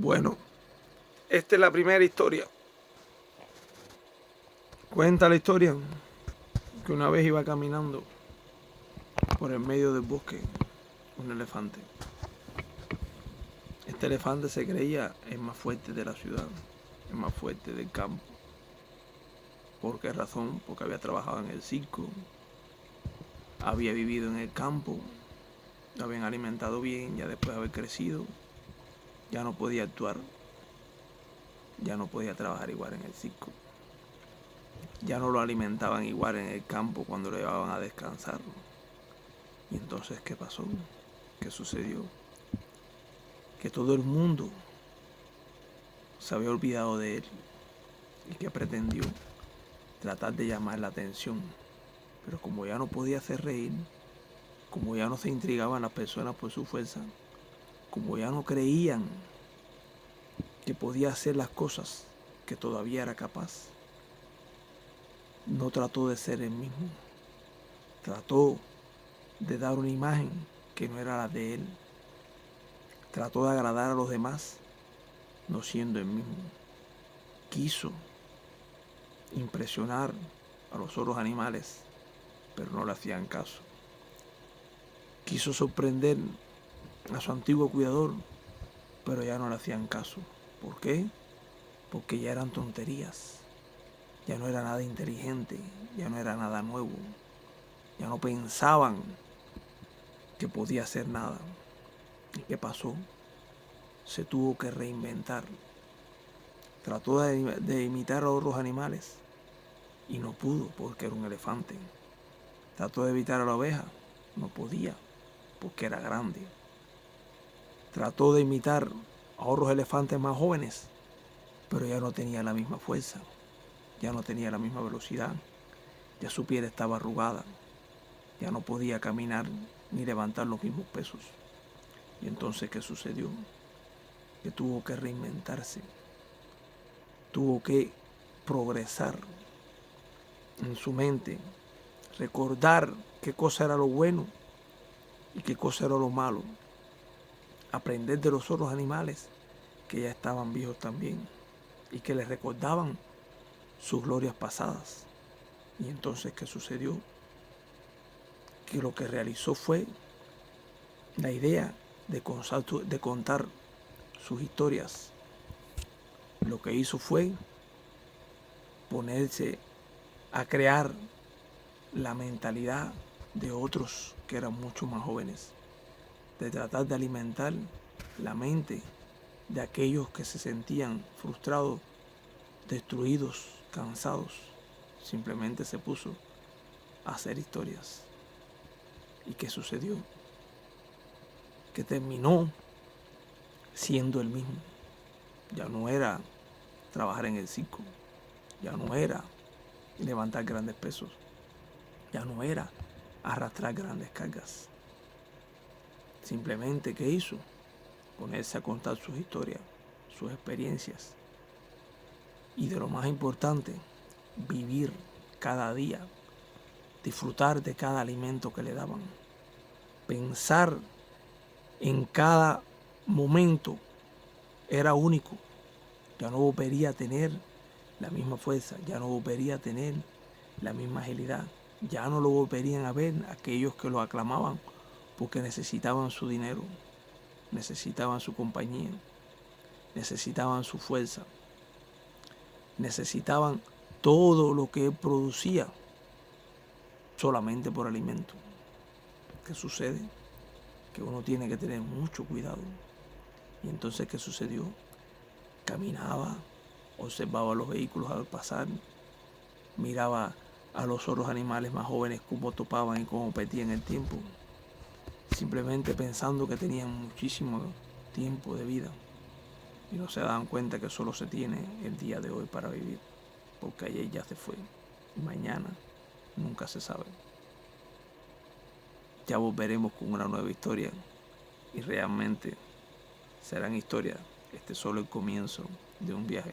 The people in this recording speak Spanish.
Bueno, esta es la primera historia. Cuenta la historia que una vez iba caminando por el medio del bosque un elefante. Este elefante se creía el más fuerte de la ciudad, el más fuerte del campo. ¿Por qué razón? Porque había trabajado en el circo, había vivido en el campo, lo habían alimentado bien, ya después de haber crecido, ya no podía actuar, ya no podía trabajar igual en el circo. Ya no lo alimentaban igual en el campo cuando lo llevaban a descansar. Y entonces, ¿qué pasó? ¿Qué sucedió? Que todo el mundo se había olvidado de él y que pretendió tratar de llamar la atención. Pero como ya no podía hacer reír, como ya no se intrigaban las personas por su fuerza, como ya no creían que podía hacer las cosas que todavía era capaz, no trató de ser el mismo. Trató de dar una imagen que no era la de él. Trató de agradar a los demás, no siendo el mismo. Quiso impresionar a los otros animales, pero no le hacían caso. Quiso sorprender a su antiguo cuidador, pero ya no le hacían caso. ¿Por qué? Porque ya eran tonterías. Ya no era nada inteligente, ya no era nada nuevo. Ya no pensaban que podía hacer nada. ¿Y qué pasó? Se tuvo que reinventar. Trató de imitar a otros animales y no pudo porque era un elefante. Trató de evitar a la oveja, no podía porque era grande. Trató de imitar a otros elefantes más jóvenes, pero ya no tenía la misma fuerza, ya no tenía la misma velocidad, ya su piel estaba arrugada, ya no podía caminar ni levantar los mismos pesos. Y entonces, ¿qué sucedió? Que tuvo que reinventarse, tuvo que progresar en su mente, recordar qué cosa era lo bueno y qué cosa era lo malo, aprender de los otros animales que ya estaban viejos también y que les recordaban sus glorias pasadas. Y entonces, ¿qué sucedió? Que lo que realizó fue la idea de contar sus historias. Lo que hizo fue ponerse a crear la mentalidad de otros que eran mucho más jóvenes, de tratar de alimentar la mente de aquellos que se sentían frustrados, destruidos, cansados. Simplemente se puso a hacer historias. ¿Y qué sucedió? Que terminó siendo el mismo. Ya no era trabajar en el circo, ya no era levantar grandes pesos, ya no era arrastrar grandes cargas. Simplemente, ¿qué hizo? Ponerse a contar sus historias, sus experiencias. Y de lo más importante, vivir cada día, disfrutar de cada alimento que le daban, pensar en cada momento era único. Ya no volvería a tener la misma fuerza, ya no volvería a tener la misma agilidad, ya no lo volverían a ver aquellos que lo aclamaban porque necesitaban su dinero, necesitaban su compañía, necesitaban su fuerza, necesitaban todo lo que él producía solamente por alimento. ¿Qué sucede? Que uno tiene que tener mucho cuidado. Y entonces, ¿qué sucedió? Caminaba, observaba los vehículos al pasar, miraba a los otros animales más jóvenes cómo topaban y cómo perdían el tiempo, simplemente pensando que tenían muchísimo tiempo de vida y no se daban cuenta que solo se tiene el día de hoy para vivir, porque ayer ya se fue y mañana nunca se sabe. Ya volveremos con una nueva historia y realmente serán historias. Este es solo el comienzo de un viaje.